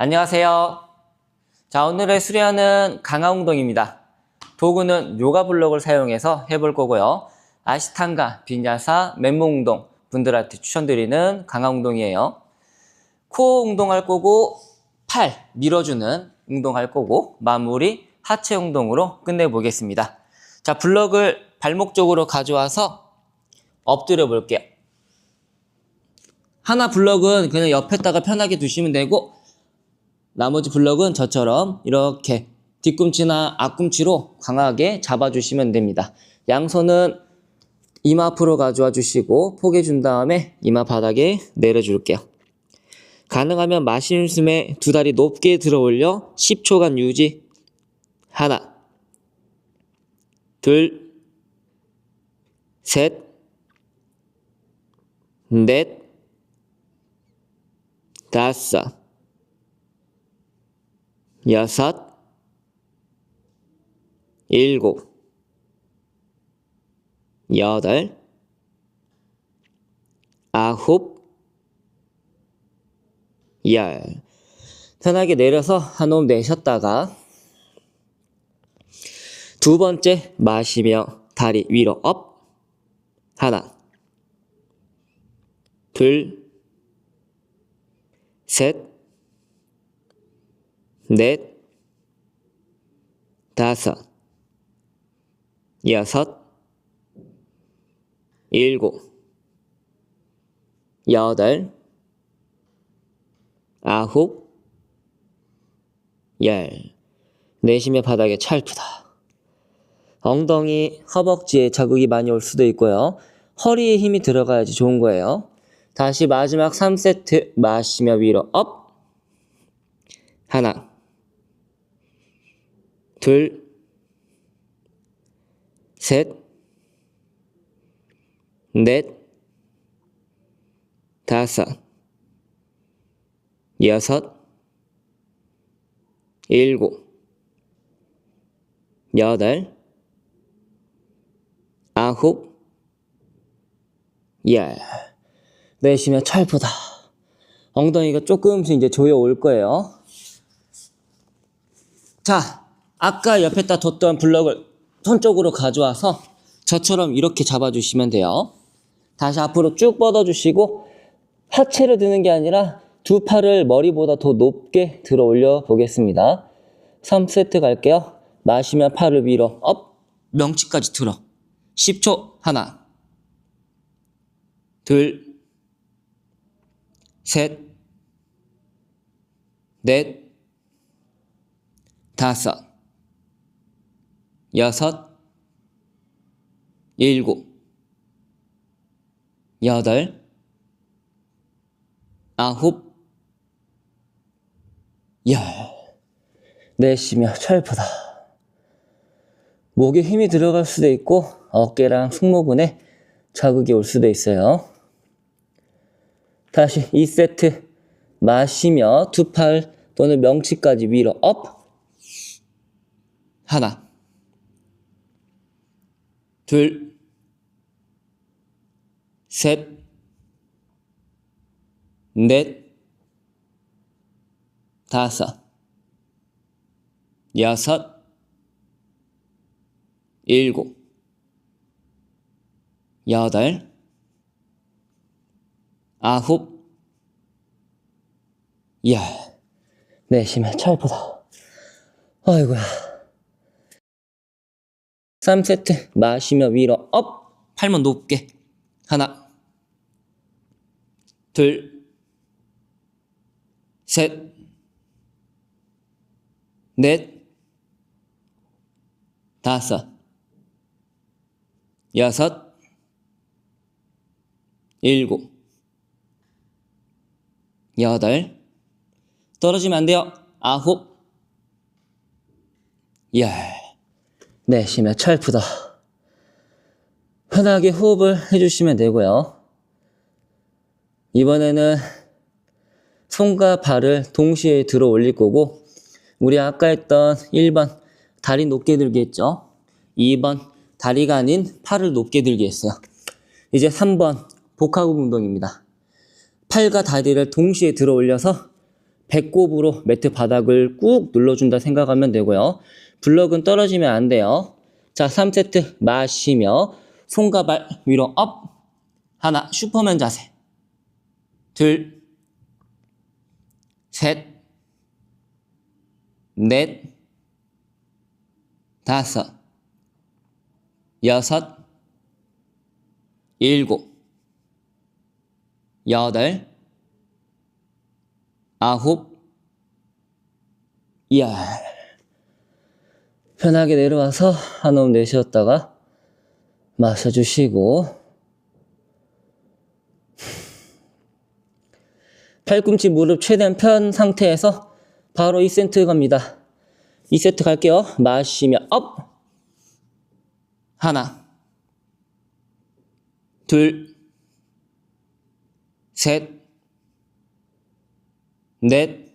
안녕하세요. 자, 오늘의 수련은 강화 운동입니다. 도구는 요가 블록을 사용해서 해볼 거고요. 아시탄가, 빈야사, 맨몸 운동 분들한테 추천드리는 강화 운동이에요. 코어 운동할 거고 팔 밀어주는 운동할 거고 마무리 하체 운동으로 끝내보겠습니다. 자, 블록을 발목 쪽으로 가져와서 엎드려 볼게요. 하나 블록은 그냥 옆에다가 편하게 두시면 되고 나머지 블록은 저처럼 이렇게 뒤꿈치나 앞꿈치로 강하게 잡아주시면 됩니다. 양손은 이마 앞으로 가져와 주시고 포개 준 다음에 이마 바닥에 내려줄게요. 가능하면 마시는 숨에 두 다리 높게 들어 올려 10초간 유지. 하나, 둘, 셋, 넷, 다섯, 여섯, 일곱, 여덟, 아홉, 열. 편하게 내려서 한 호흡 내쉬었다가 두 번째 마시며 다리 위로 업. 하나, 둘, 셋, 넷, 다섯, 여섯, 일곱, 여덟, 아홉, 열. 내쉬며 바닥에 찰프다. 엉덩이, 허벅지에 자극이 많이 올 수도 있고요. 허리에 힘이 들어가야지 좋은 거예요. 다시 마지막 3세트 마시며 위로 업. 하나, 둘, 셋, 넷, 다섯, 여섯, 일곱, 여덟, 아홉, 열. 내쉬며 찰프다. 엉덩이가 조금씩 이제 조여 올 거예요. 자, 아까 옆에다 뒀던 블럭을 손 쪽으로 가져와서 저처럼 이렇게 잡아주시면 돼요. 다시 앞으로 쭉 뻗어주시고 하체를 드는 게 아니라 두 팔을 머리보다 더 높게 들어 올려 보겠습니다. 3세트 갈게요. 마시며 팔을 위로 업, 명치까지 들어 10초. 하나, 둘, 셋, 넷, 다섯, 여섯, 일곱, 여덟, 아홉, 열. 내쉬며 찰프다. 목에 힘이 들어갈 수도 있고 어깨랑 승모근에 자극이 올 수도 있어요. 다시 2세트 마시며 두 팔 또는 명치까지 위로 업. 하나, 둘, 셋, 넷, 다섯, 여섯, 일곱, 여덟, 아홉, 열. 내쉬며 찰프다. 아이고야. 3세트 마시며 위로 업. 팔만 높게. 하나, 둘, 셋, 넷, 다섯, 여섯, 일곱, 여덟, 떨어지면 안 돼요. 아홉, 열. 내쉬며 찰프다. 편하게 호흡을 해주시면 되고요. 이번에는 손과 발을 동시에 들어 올릴 거고 우리 아까 했던 1번 다리 높게 들기 했죠. 2번 다리가 아닌 팔을 높게 들기 했어요. 이제 3번 복합 운동입니다. 팔과 다리를 동시에 들어 올려서 배꼽으로 매트 바닥을 꾹 눌러준다 생각하면 되고요. 블럭은 떨어지면 안 돼요. 자, 3세트 마시며 손과 발 위로 업. 하나, 슈퍼맨 자세. 둘, 셋, 넷, 다섯, 여섯, 일곱, 여덟, 아홉, 열. 편하게 내려와서 한 호흡 내쉬었다가 마셔주시고, 팔꿈치 무릎 최대한 편 상태에서 바로 2세트 갑니다. 2세트 갈게요. 마시며 업. 하나, 둘, 셋, 넷,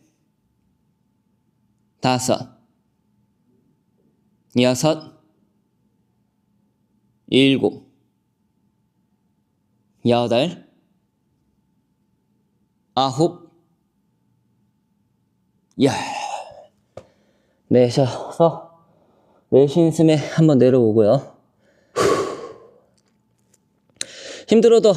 다섯, 여섯, 일곱, 여덟, 아홉, 열. 내셔서 내쉬는 숨에 한번 내려오고요. 힘들어도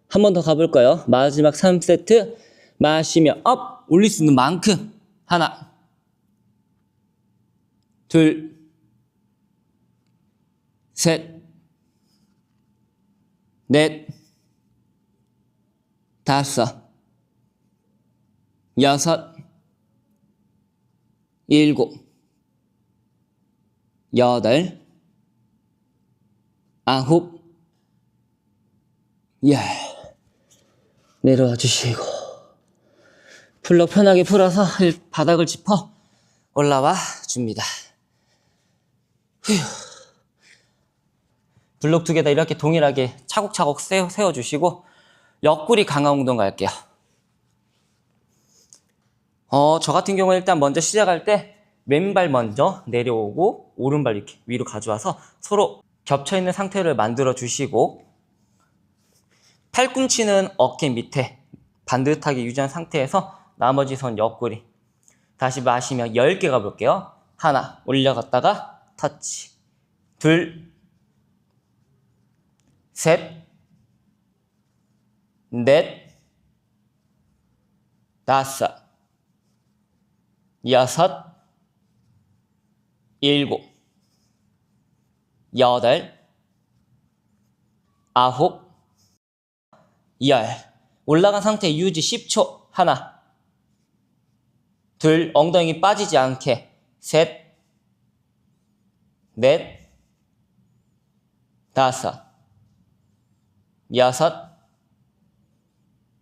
한 번 더 가볼까요? 마지막 3세트 마시며 업. 올릴 수 있는 만큼. 하나, 둘, 셋, 넷, 다섯, 여섯, 일곱, 여덟, 아홉, 열. 내려와 주시고 플럭 편하게 풀어서 바닥을 짚어 올라와 줍니다. 휴. 블록 두 개 다 이렇게 동일하게 차곡차곡 세워주시고 옆구리 강화 운동 갈게요. 저 같은 경우는 일단 먼저 시작할 때 왼발 먼저 내려오고 오른발 이렇게 위로 가져와서 서로 겹쳐있는 상태를 만들어 주시고 팔꿈치는 어깨 밑에 반듯하게 유지한 상태에서 나머지 손 옆구리. 다시 마시며 10개 가볼게요. 하나, 올려갔다가 터치. 둘, 셋, 넷, 다섯, 여섯, 일곱, 여덟, 아홉, 열. 올라간 상태 유지 10초. 하나, 둘, 엉덩이 빠지지 않게. 셋, 넷, 다섯, 여섯,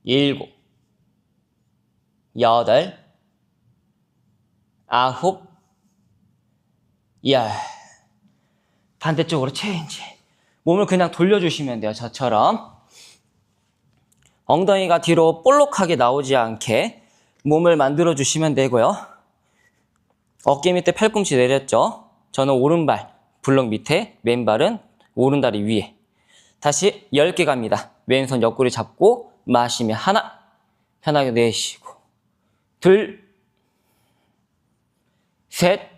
일곱, 여덟, 아홉, 열. 반대쪽으로 체인지. 몸을 그냥 돌려주시면 돼요. 저처럼. 엉덩이가 뒤로 볼록하게 나오지 않게 몸을 만들어 주시면 되고요. 어깨 밑에 팔꿈치 내렸죠. 저는 오른발 블럭 밑에, 왼발은 오른다리 위에. 다시 10개 갑니다. 왼손 옆구리 잡고 마시며 하나, 편하게 내쉬고 둘, 셋,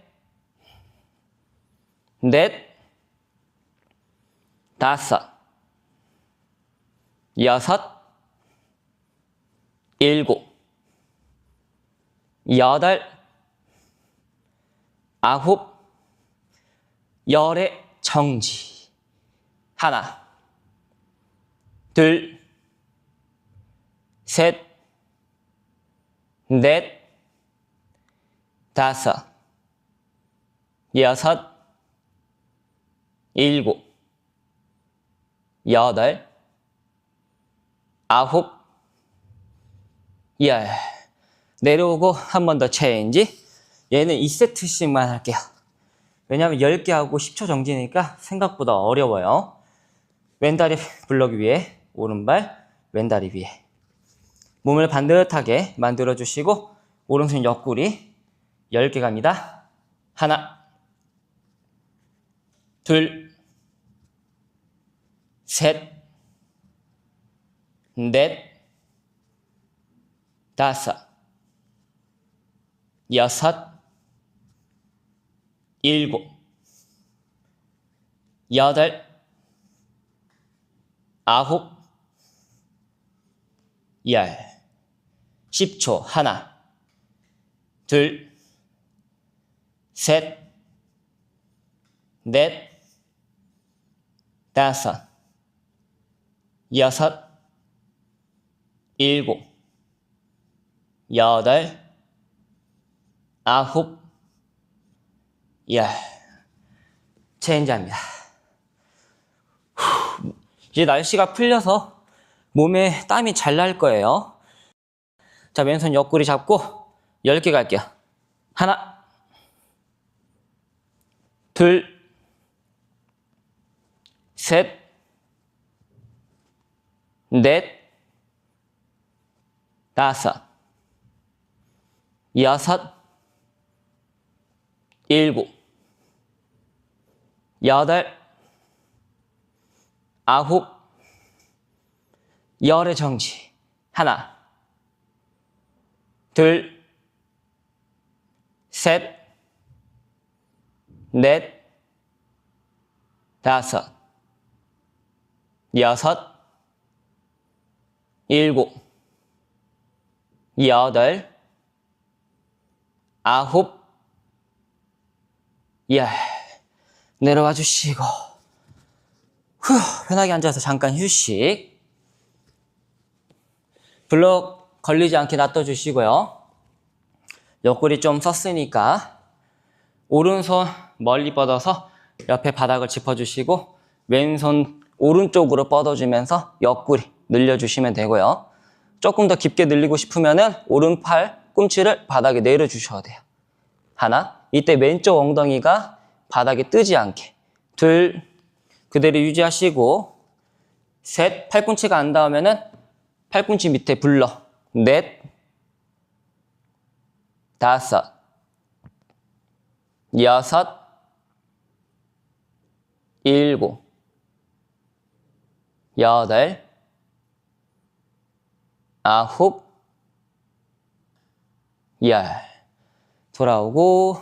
넷, 다섯, 여섯, 일곱, 여덟, 아홉, 열의 정지. 하나, 둘, 셋, 넷, 다섯, 여섯, 일곱, 여덟, 아홉, 열. 내려오고 한 번 더 체인지. 얘는 2세트씩만 할게요. 왜냐면 10개 하고 10초 정지니까 생각보다 어려워요. 왼다리 블럭 위에, 오른발, 왼다리 위에. 몸을 반듯하게 만들어주시고 오른손 옆구리 10개 갑니다. 하나, 둘, 셋, 넷, 다섯, 여섯, 일곱, 여덟, 아홉, 열. 10초. 하나, 둘, 셋, 넷, 다섯, 여섯, 일곱, 여덟, 아홉, 열. 체인지합니다. 이제 날씨가 풀려서 몸에 땀이 잘 날 거예요. 자, 왼손 옆구리 잡고 10개 갈게요. 하나, 둘, 셋, 넷, 다섯, 여섯, 일곱, 여덟, 아홉, 열의 정지. 하나, 둘, 셋, 넷, 다섯, 여섯, 일곱, 여덟, 아홉, 열. 내려와 주시고 편하게 앉아서 잠깐 휴식. 블록 걸리지 않게 놔둬주시고요. 옆구리 좀 썼으니까 오른손 멀리 뻗어서 옆에 바닥을 짚어주시고 왼손 오른쪽으로 뻗어주면서 옆구리 늘려주시면 되고요. 조금 더 깊게 늘리고 싶으면은 오른팔 꿈치를 바닥에 내려주셔야 돼요. 하나, 이때 왼쪽 엉덩이가 바닥에 뜨지 않게. 둘, 그대로 유지하시고. 셋, 팔꿈치가 안 닿으면은 팔꿈치 밑에 불러. 넷, 다섯, 여섯, 일곱, 여덟, 아홉, 열. 돌아오고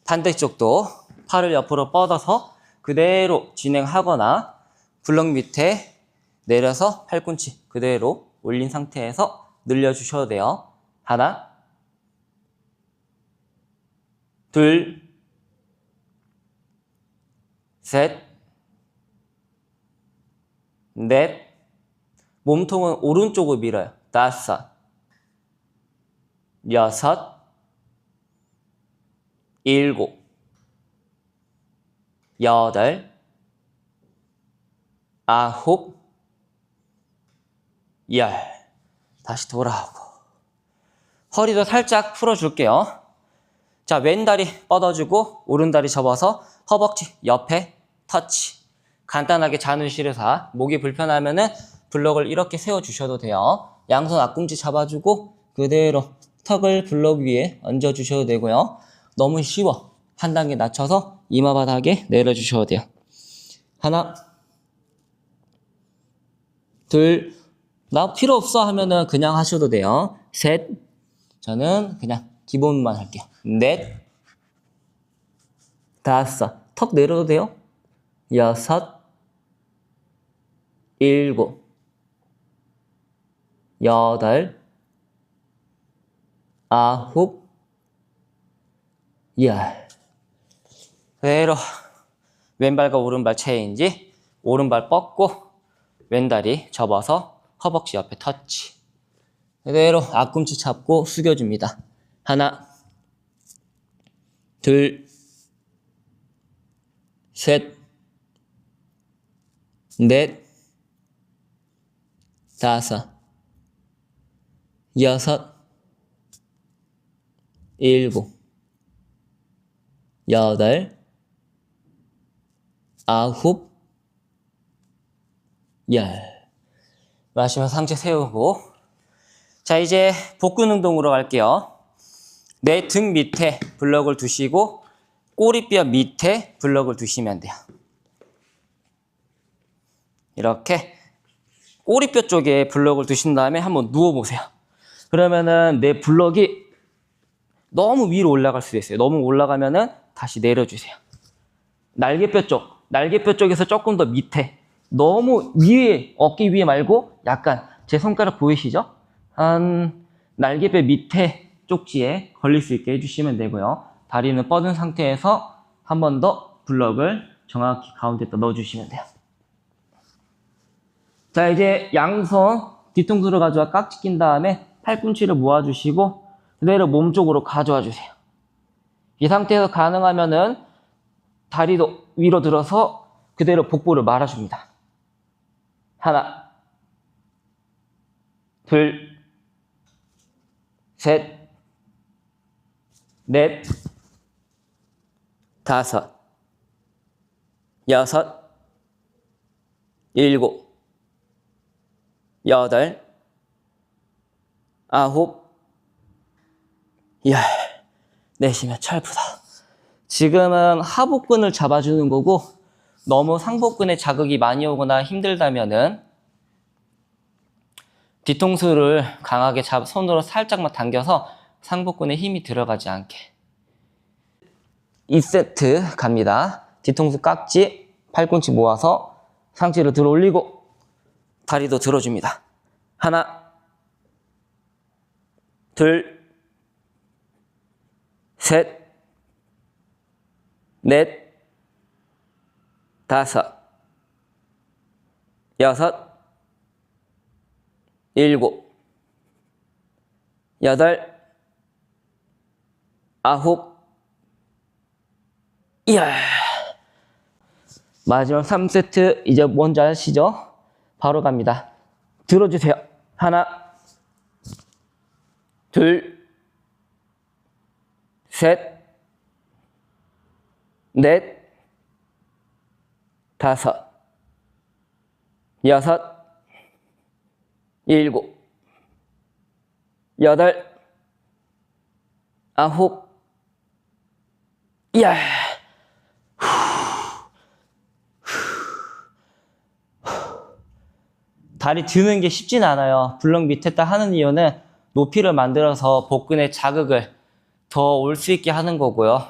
반대쪽도 팔을 옆으로 뻗어서 그대로 진행하거나 블럭 밑에 내려서 팔꿈치 그대로 올린 상태에서 늘려주셔도 돼요. 하나, 둘, 셋, 넷, 몸통은 오른쪽으로 밀어요. 다섯, 여섯, 일곱, 여덟, 아홉, 열. 다시 돌아오고 허리도 살짝 풀어줄게요. 자, 왼다리 뻗어주고 오른다리 접어서 허벅지 옆에 터치. 간단하게 잔을 시려서 목이 불편하면은 블럭을 이렇게 세워주셔도 돼요. 양손 앞꿈치 잡아주고 그대로 턱을 블럭 위에 얹어주셔도 되고요. 너무 쉬워. 한 단계 낮춰서 이마 바닥에 내려주셔도 돼요. 하나, 둘, 나 필요 없어 하면은 그냥 하셔도 돼요. 셋, 저는 그냥 기본만 할게요. 넷, 다섯, 턱 내려도 돼요. 여섯, 일곱, 여덟, 아홉, 열. 그대로 왼발과 오른발 체인지. 오른발 뻗고 왼다리 접어서 허벅지 옆에 터치. 그대로 앞꿈치 잡고 숙여줍니다. 하나, 둘, 셋, 넷, 다섯, 여섯, 일곱, 여덟, 아홉, 열. 마시면서 상체 세우고. 자, 이제 복근 운동으로 갈게요. 내 등 밑에 블럭을 두시고 꼬리뼈 밑에 블럭을 두시면 돼요. 이렇게 꼬리뼈 쪽에 블럭을 두신 다음에 한번 누워보세요. 그러면은 내 블럭이 너무 위로 올라갈 수도 있어요. 너무 올라가면은 다시 내려주세요. 날개뼈 쪽에서 조금 더 밑에, 너무 위에, 어깨 위에 말고 약간 제 손가락 보이시죠? 한 날개뼈 밑에 쪽지에 걸릴 수 있게 해주시면 되고요. 다리는 뻗은 상태에서 한 번 더 블럭을 정확히 가운데다 넣어주시면 돼요. 자, 이제 양손 뒤통수를 가져와 깍지 낀 다음에 팔꿈치를 모아주시고 그대로 몸 쪽으로 가져와 주세요. 이 상태에서 가능하면은 다리도 위로 들어서 그대로 복부를 말아줍니다. 하나, 둘, 셋, 넷, 다섯, 여섯, 일곱, 여덟, 아홉, 열. 내쉬면 철부다. 지금은 하복근을 잡아주는 거고, 너무 상복근에 자극이 많이 오거나 힘들다면은 뒤통수를 강하게 손으로 살짝만 당겨서 상복근에 힘이 들어가지 않게. 2세트 갑니다. 뒤통수 깍지, 팔꿈치 모아서 상체를 들어 올리고 다리도 들어줍니다. 하나, 둘, 셋, 넷, 다섯, 여섯, 일곱, 여덟, 아홉, 열. 마지막 3세트 이제 뭔지 아시죠? 바로 갑니다. 들어주세요. 하나, 둘, 셋, 넷, 다섯, 여섯, 일곱, 여덟, 아홉, 열. 다리 드는 게 쉽진 않아요. 블럭 밑에다 하는 이유는 높이를 만들어서 복근에 자극을 더 올 수 있게 하는 거고요.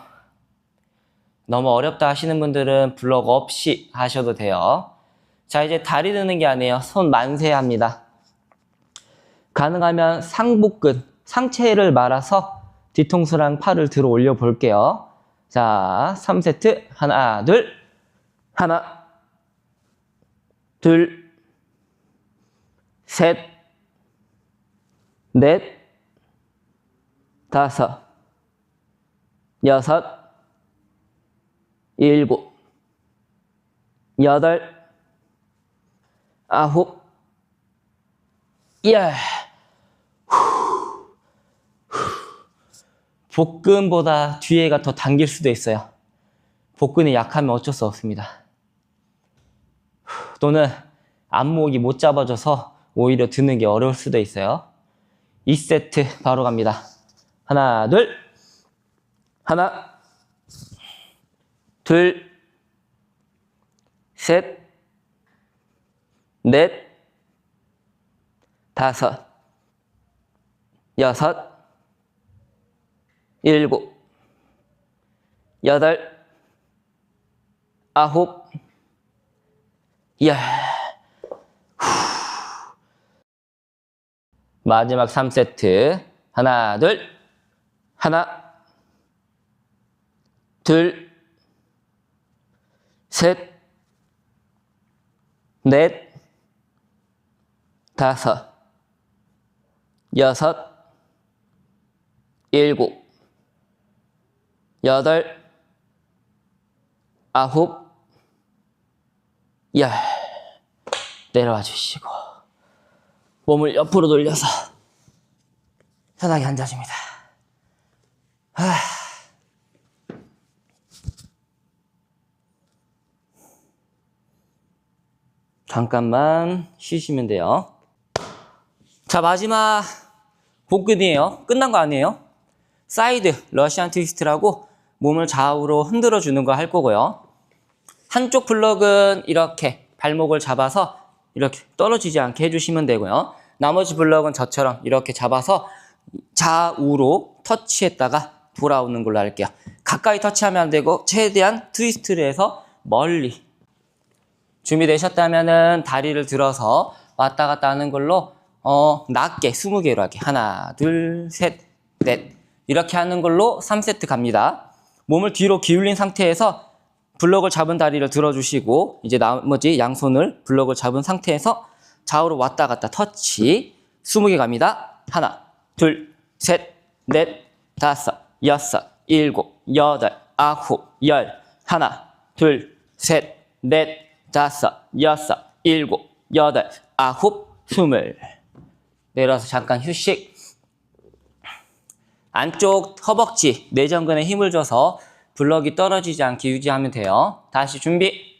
너무 어렵다 하시는 분들은 블럭 없이 하셔도 돼요. 자, 이제 다리 드는 게 아니에요. 손 만세합니다. 가능하면 상복근, 상체를 말아서 뒤통수랑 팔을 들어 올려 볼게요. 자, 3세트. 하나, 둘. 하나, 둘, 셋, 넷, 다섯, 여섯, 일곱, 여덟, 아홉, 열. 복근보다 뒤에가 더 당길 수도 있어요. 복근이 약하면 어쩔 수 없습니다. 또는 안목이 못 잡아줘서 오히려 드는 게 어려울 수도 있어요. 2세트 바로 갑니다. 하나, 둘. 하나, 둘, 셋, 넷, 다섯, 여섯, 일곱, 여덟, 아홉, 열. 마지막 3세트. 하나, 둘. 하나, 둘, 셋, 넷, 다섯, 여섯, 일곱, 여덟, 아홉, 열. 내려와 주시고 몸을 옆으로 돌려서 편하게 앉아줍니다. 잠깐만 쉬시면 돼요. 자, 마지막 복근이에요. 끝난 거 아니에요. 사이드 러시안 트위스트라고 몸을 좌우로 흔들어 주는 거 할 거고요. 한쪽 블럭은 이렇게 발목을 잡아서 이렇게 떨어지지 않게 해주시면 되고요. 나머지 블럭은 저처럼 이렇게 잡아서 좌우로 터치했다가 돌아오는 걸로 할게요. 가까이 터치하면 안 되고 최대한 트위스트를 해서 멀리. 준비되셨다면은 다리를 들어서 왔다 갔다 하는 걸로 낮게 20개로 하게. 하나, 둘, 셋, 넷. 이렇게 하는 걸로 3세트 갑니다. 몸을 뒤로 기울인 상태에서 블럭을 잡은 다리를 들어주시고 이제 나머지 양손을 블럭을 잡은 상태에서 좌우로 왔다 갔다 터치. 20개 갑니다. 하나, 둘, 셋, 넷, 다섯, 여섯, 일곱, 여덟, 아홉, 열. 하나, 둘, 셋, 넷, 다섯, 여섯, 일곱, 여덟, 아홉, 20. 내려서 잠깐 휴식. 안쪽 허벅지, 내전근에 힘을 줘서 블럭이 떨어지지 않게 유지하면 돼요. 다시 준비.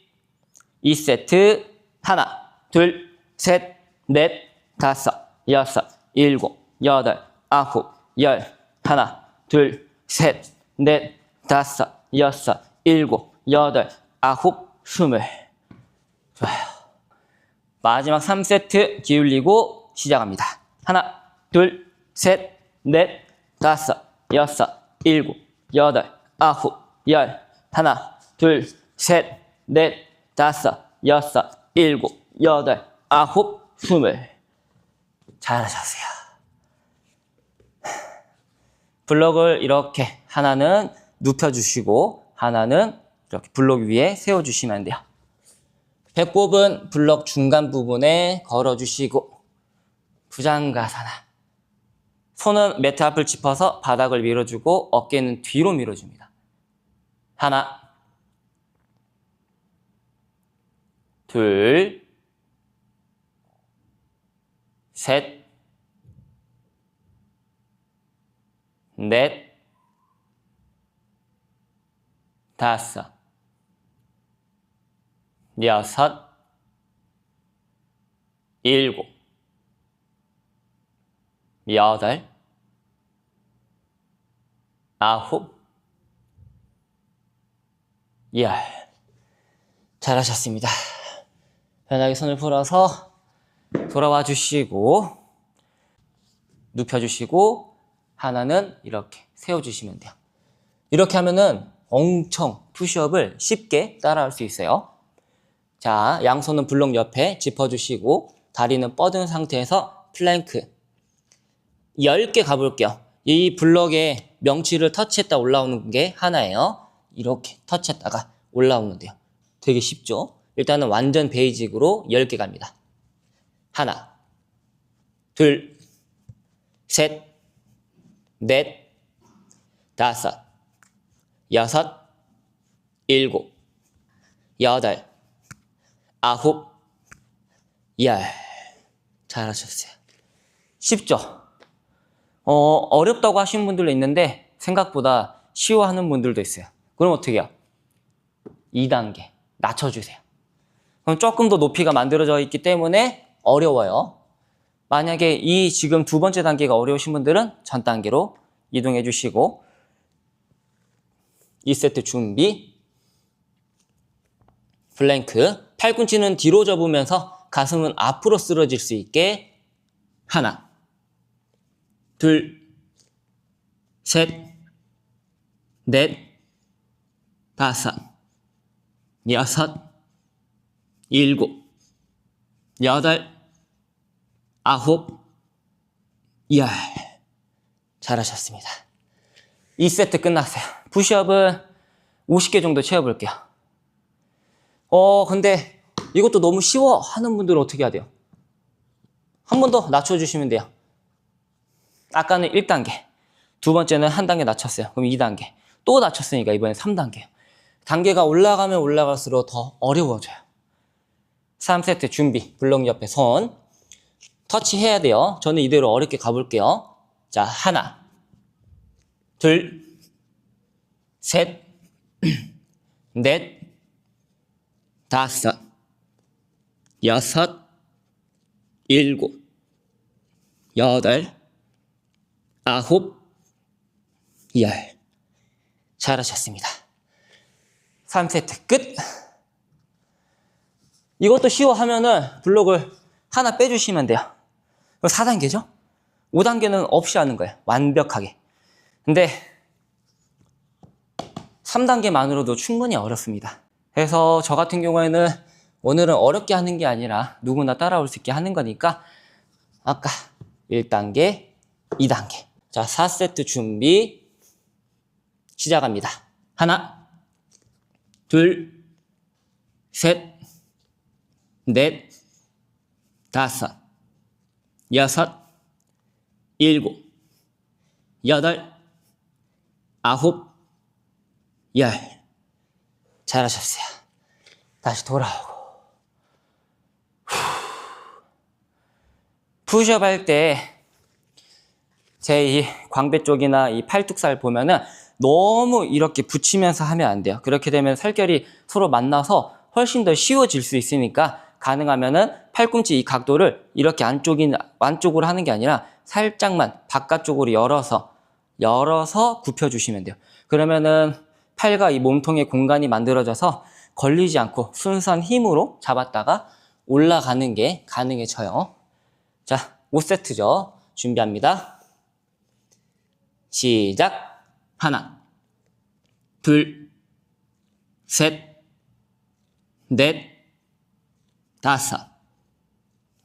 2세트. 하나, 둘, 셋, 넷, 다섯, 여섯, 일곱, 여덟, 아홉, 열. 하나, 둘, 셋, 넷, 다섯, 여섯, 일곱, 여덟, 아홉, 20. 좋아요. 마지막 3세트 기울이고 시작합니다. 하나, 둘, 셋, 넷, 다섯, 여섯, 일곱, 여덟, 아홉, 열. 하나, 둘, 셋, 넷, 다섯, 여섯, 일곱, 여덟, 아홉, 20. 잘하셨어요. 블럭을 이렇게 하나는 눕혀주시고 하나는 이렇게 블럭 위에 세워주시면 돼요. 배꼽은 블럭 중간 부분에 걸어주시고 부장가사나. 손은 매트 앞을 짚어서 바닥을 밀어주고 어깨는 뒤로 밀어줍니다. 하나, 둘, 셋, 넷, 다섯, 여섯, 일곱, 여덟, 아홉, 열. 잘하셨습니다. 편하게 손을 풀어서 돌아와 주시고 눕혀주시고 하나는 이렇게 세워주시면 돼요. 이렇게 하면은 엄청 푸시업을 쉽게 따라할 수 있어요. 자, 양손은 블럭 옆에 짚어주시고 다리는 뻗은 상태에서 플랭크 10개 가볼게요. 이 블럭에 명치를 터치했다 올라오는 게 하나예요. 이렇게 터치했다가 올라오면 돼요. 되게 쉽죠? 일단은 완전 베이직으로 10개 갑니다. 하나, 둘, 셋, 넷, 다섯, 여섯, 일곱, 여덟, 아홉, 열. 잘하셨어요. 쉽죠? 어렵다고 하시는 분들도 있는데 생각보다 쉬워하는 분들도 있어요. 그럼 어떻게 해요? 2단계 낮춰주세요. 그럼 조금 더 높이가 만들어져 있기 때문에 어려워요. 만약에 이 지금 두 번째 단계가 어려우신 분들은 전 단계로 이동해 주시고 2세트 준비. 플랭크. 팔꿈치는 뒤로 접으면서 가슴은 앞으로 쓰러질 수 있게 하나, 둘, 셋, 넷, 다섯, 여섯, 일곱, 여덟, 아홉, 열. 잘하셨습니다. 2세트 끝났어요. 푸시업은 50개 정도 채워볼게요. 근데 이것도 너무 쉬워 하는 분들은 어떻게 해야 돼요? 한 번 더 낮춰주시면 돼요. 아까는 1단계, 두 번째는 한 단계 낮췄어요. 그럼 2단계, 또 낮췄으니까 이번엔 3단계요. 단계가 올라가면 올라갈수록 더 어려워져요. 3세트 준비. 블럭 옆에 손 터치해야 돼요. 저는 이대로 어렵게 가볼게요. 자, 하나, 둘, 셋, 넷, 다섯, 여섯, 일곱, 여덟, 아홉, 열. 잘하셨습니다. 3세트 끝. 이것도 쉬워 하면은 블록을 하나 빼주시면 돼요. 4단계죠? 5단계는 없이 하는 거예요. 완벽하게. 근데 3단계만으로도 충분히 어렵습니다. 그래서 저 같은 경우에는 오늘은 어렵게 하는 게 아니라 누구나 따라올 수 있게 하는 거니까 아까 1단계, 2단계. 자, 4세트 준비 시작합니다. 하나, 둘, 셋, 넷, 다섯, 여섯, 일곱, 여덟, 아홉, 열. 잘하셨어요. 다시 돌아오고. 푸시업 할 때 제 이 광배 쪽이나 이 팔뚝살 보면은 너무 이렇게 붙이면서 하면 안 돼요. 그렇게 되면 살결이 서로 만나서 훨씬 더 쉬워질 수 있으니까 가능하면은 팔꿈치 이 각도를 이렇게 안쪽으로 하는 게 아니라 살짝만 바깥쪽으로 열어서 굽혀주시면 돼요. 그러면은 팔과 이 몸통의 공간이 만들어져서 걸리지 않고 순수한 힘으로 잡았다가 올라가는 게 가능해져요. 자, 5세트죠. 준비합니다. 시작. 하나, 둘, 셋, 넷, 다섯,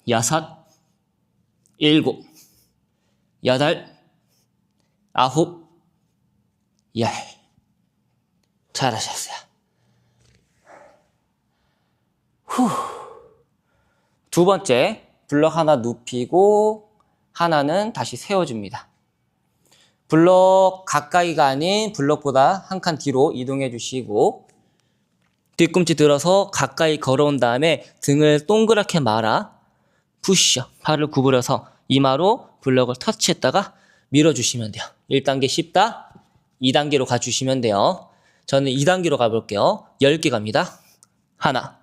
여섯, 일곱, 여덟, 아홉, 열. 잘하셨어요. 두 번째, 블럭 하나 눕히고 하나는 다시 세워줍니다. 블럭 가까이가 아닌 블럭보다 한 칸 뒤로 이동해 주시고 뒤꿈치 들어서 가까이 걸어온 다음에 등을 동그랗게 말아 푸시업, 팔을 구부려서 이마로 블럭을 터치했다가 밀어주시면 돼요. 1단계 쉽다, 2단계로 가주시면 돼요. 저는 2단계로 가볼게요. 10개 갑니다. 하나,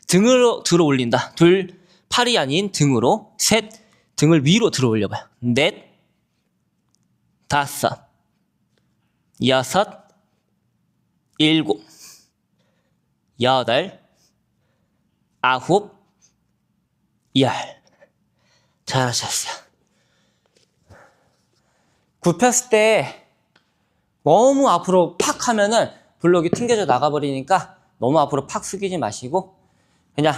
등으로 들어 올린다. 둘, 팔이 아닌 등으로. 셋, 등을 위로 들어 올려봐요. 넷, 다섯, 여섯, 일곱, 여덟, 아홉, 열. 잘하셨어요. 굽혔을 때 너무 앞으로 팍 하면은 블럭이 튕겨져 나가버리니까 너무 앞으로 팍 숙이지 마시고 그냥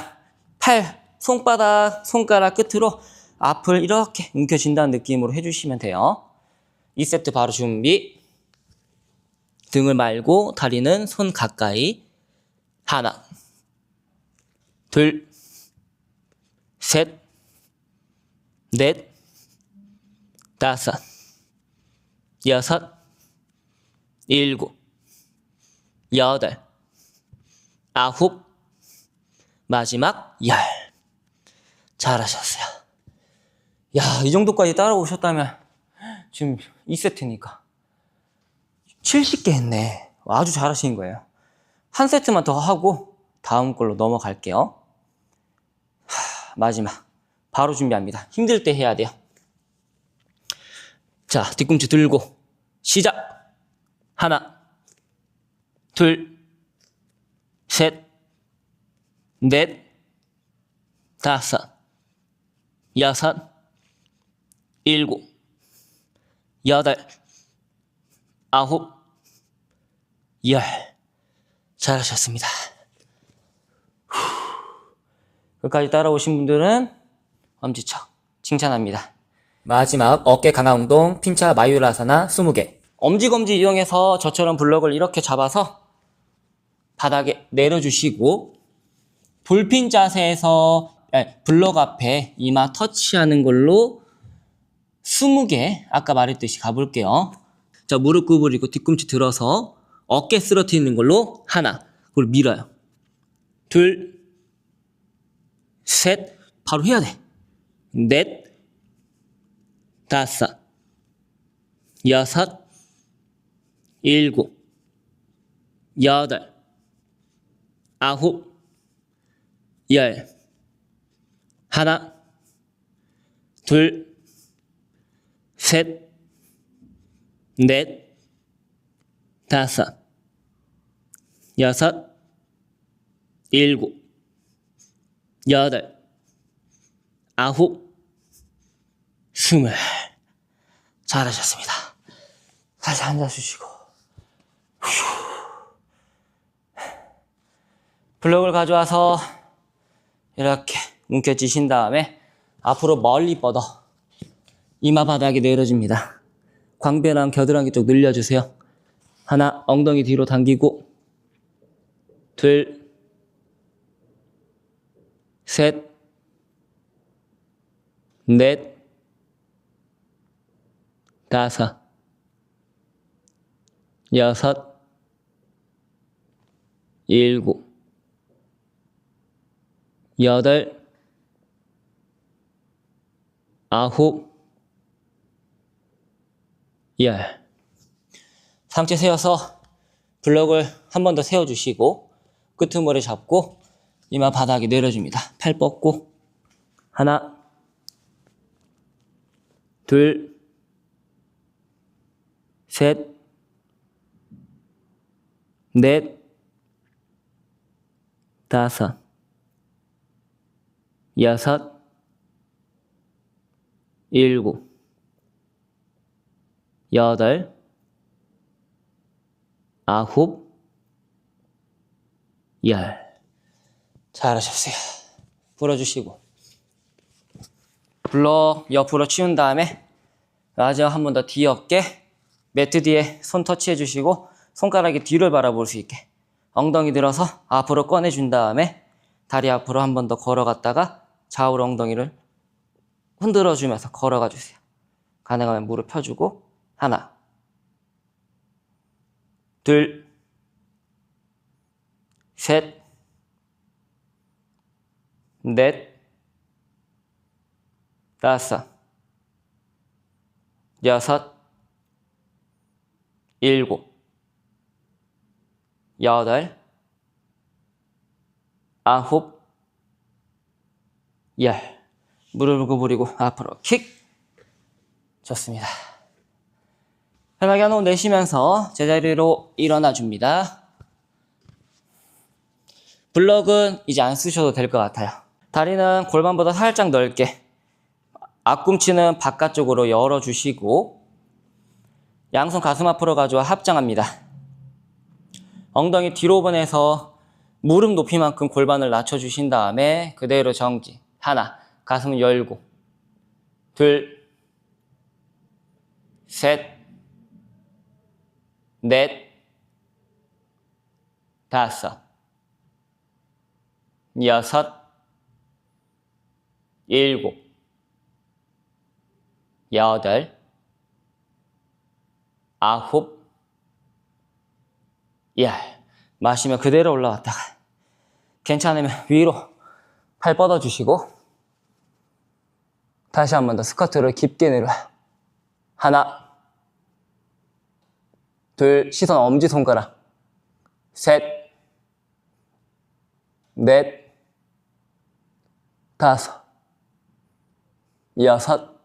손바닥, 손가락 끝으로 앞을 이렇게 움켜쥔다는 느낌으로 해주시면 돼요. 2세트 바로 준비. 등을 말고 다리는 손 가까이. 하나, 둘, 셋, 넷, 다섯, 여섯, 일곱, 여덟, 아홉, 마지막 열. 잘하셨어요. 야, 이 정도까지 따라오셨다면 지금 2세트니까 70개 했네. 아주 잘하신 거예요. 한 세트만 더 하고 다음 걸로 넘어갈게요. 마지막 바로 준비합니다. 힘들 때 해야 돼요. 자, 뒤꿈치 들고 시작. 하나, 둘, 셋, 넷, 다섯, 여섯, 일곱, 여덟, 아홉, 열. 잘하셨습니다. 끝까지 따라오신 분들은 엄지척 칭찬합니다. 마지막 어깨 강화 운동 핀차 마유라사나 20개. 엄지검지 이용해서 저처럼 블럭을 이렇게 잡아서 바닥에 내려주시고 돌핀 자세에서 블럭 앞에 이마 터치하는 걸로 20개 아까 말했듯이 가볼게요. 자, 무릎 구부리고 뒤꿈치 들어서 어깨 쓰러뜨리는 걸로 하나, 그걸 밀어요. 둘, 셋, 바로 해야 돼. 넷, 다섯, 여섯, 일곱, 여덟, 아홉, 열. 하나, 둘, 셋, 넷, 다섯, 여섯, 일곱, 여덟, 아홉, 20. 잘하셨습니다. 다시 앉아주시고. 블록을 가져와서 이렇게 움켜쥐신 다음에 앞으로 멀리 뻗어 이마 바닥이 내려집니다. 광배랑 겨드랑이 쪽 늘려주세요. 하나, 엉덩이 뒤로 당기고, 둘, 셋, 넷, 다섯, 여섯, 일곱, 여덟, 아홉, 열. 상체 세워서 블록을 한 번 더 세워주시고 끄트머리 잡고 이마 바닥에 내려줍니다. 팔 뻗고 하나, 둘, 셋, 넷, 다섯, 여섯, 일곱, 여덟, 아홉, 열. 잘하셨어요. 풀어주시고 블록 옆으로 치운 다음에 마지막 한 번 더 뒤 어깨 매트 뒤에 손 터치해 주시고 손가락이 뒤를 바라볼 수 있게 엉덩이 들어서 앞으로 꺼내준 다음에 다리 앞으로 한 번 더 걸어갔다가 좌우로 엉덩이를 흔들어 주면서 걸어가 주세요. 가능하면 무릎 펴주고 하나, 둘, 셋, 넷, 다섯, 여섯, 일곱, 여덟, 아홉, 열. 무릎을 구부리고 앞으로 킥. 좋습니다. 편하게 한 호흡 내쉬면서 제자리로 일어나 줍니다. 블럭은 이제 안 쓰셔도 될 것 같아요. 다리는 골반보다 살짝 넓게 앞꿈치는 바깥쪽으로 열어주시고 양손 가슴 앞으로 가져와 합장합니다. 엉덩이 뒤로 보내서 무릎 높이만큼 골반을 낮춰주신 다음에 그대로 정지. 하나, 가슴 열고 둘, 셋, 넷, 다섯, 여섯, 일곱, 여덟, 아홉, 열. 마시면 그대로 올라왔다가 괜찮으면 위로 팔 뻗어주시고 다시 한 번 더 스쿼트를 깊게 내려요. 하나, 둘, 시선 엄지손가락, 셋, 넷, 다섯, 여섯,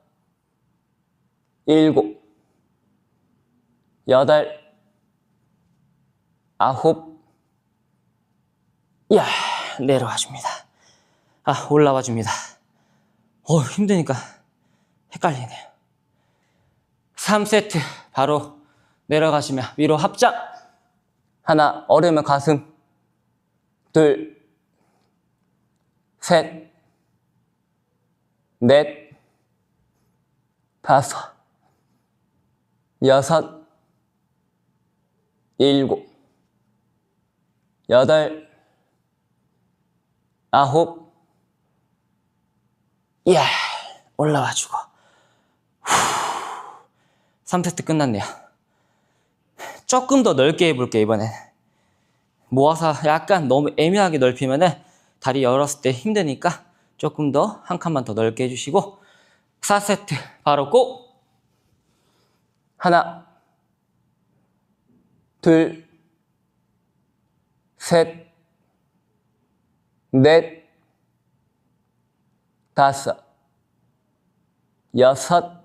일곱, 여덟, 아홉, 열. 내려와 줍니다. 올라와 줍니다. 힘드니까 헷갈리네요. 3세트 바로 내려가시면 위로 합장. 하나, 어려우면 가슴. 둘, 셋, 넷, 다섯, 여섯, 일곱, 여덟, 아홉, 올라와주고 3세트 끝났네요. 조금 더 넓게 해볼게요. 이번엔 모아서 약간 너무 애매하게 넓히면은 다리 열었을 때 힘드니까 조금 더 한 칸만 더 넓게 해주시고 4세트 바로 고! 하나, 둘, 셋, 넷, 다섯, 여섯,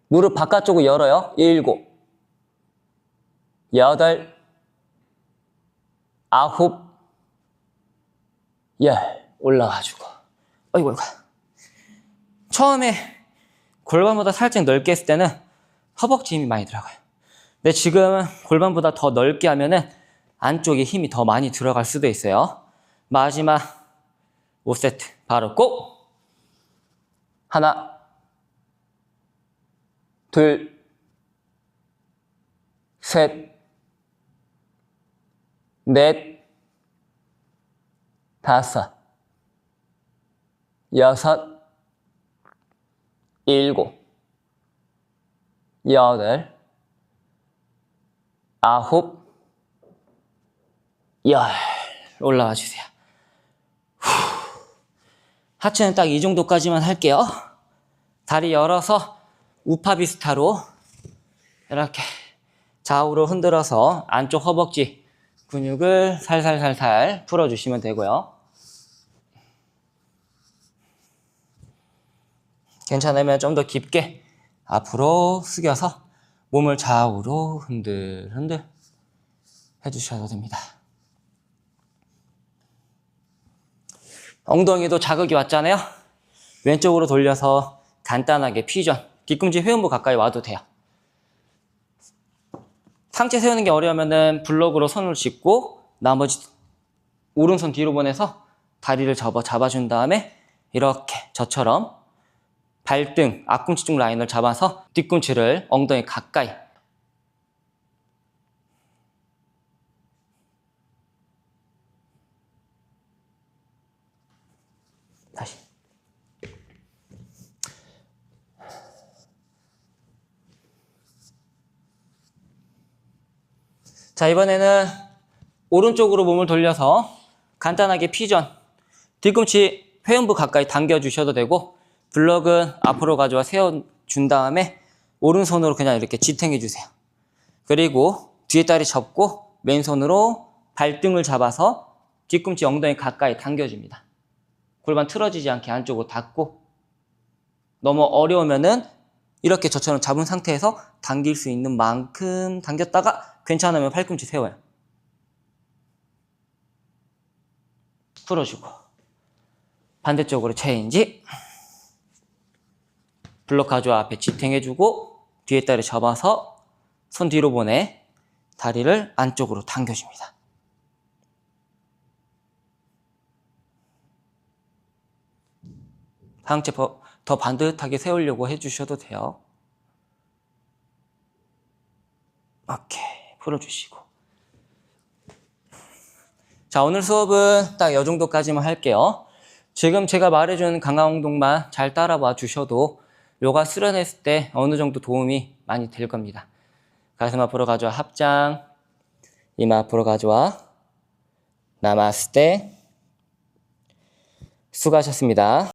무릎 바깥쪽으로 열어요. 일곱, 여덟, 아홉, 열. 올라와주고. 어이구. 처음에 골반보다 살짝 넓게 했을 때는 허벅지 힘이 많이 들어가요. 근데 지금 골반보다 더 넓게 하면은 안쪽에 힘이 더 많이 들어갈 수도 있어요. 마지막 5세트 바로 고! 하나, 둘, 셋, 넷, 다섯, 여섯, 일곱, 여덟, 아홉, 열. 올라와 주세요. 하체는 딱 이 정도까지만 할게요. 다리 열어서 우파비스타로 이렇게 좌우로 흔들어서 안쪽 허벅지 근육을 살살살살 풀어주시면 되고요. 괜찮으면 좀 더 깊게 앞으로 숙여서 몸을 좌우로 흔들흔들 해주셔도 됩니다. 엉덩이도 자극이 왔잖아요. 왼쪽으로 돌려서 간단하게 퓨전, 뒤꿈치 회음부 가까이 와도 돼요. 상체 세우는 게 어려우면은 블럭으로 손을 짚고 나머지 오른손 뒤로 보내서 다리를 잡아준 다음에 이렇게 저처럼 발등, 앞꿈치 쪽 라인을 잡아서 뒤꿈치를 엉덩이 가까이 다시 자, 이번에는 오른쪽으로 몸을 돌려서 간단하게 퓨전, 뒤꿈치 회음부 가까이 당겨주셔도 되고 블럭은 앞으로 가져와 세워준 다음에 오른손으로 그냥 이렇게 지탱해주세요. 그리고 뒤에 다리 접고 왼손으로 발등을 잡아서 뒤꿈치 엉덩이 가까이 당겨줍니다. 골반 틀어지지 않게 안쪽으로 닫고 너무 어려우면은 이렇게 저처럼 잡은 상태에서 당길 수 있는 만큼 당겼다가 괜찮으면 팔꿈치 세워요. 풀어주고 반대쪽으로 체인지 블럭 가져와 앞에 지탱해주고 뒤에 다리 접어서 손 뒤로 보내 다리를 안쪽으로 당겨줍니다. 상체 더 반듯하게 세우려고 해주셔도 돼요. 오케이, 풀어주시고. 자, 오늘 수업은 딱 이 정도까지만 할게요. 지금 제가 말해준 강화 운동만 잘 따라와 주셔도 요가 수련했을 때 어느 정도 도움이 많이 될 겁니다. 가슴 앞으로 가져와 합장, 이마 앞으로 가져와 나마스테. 수고하셨습니다.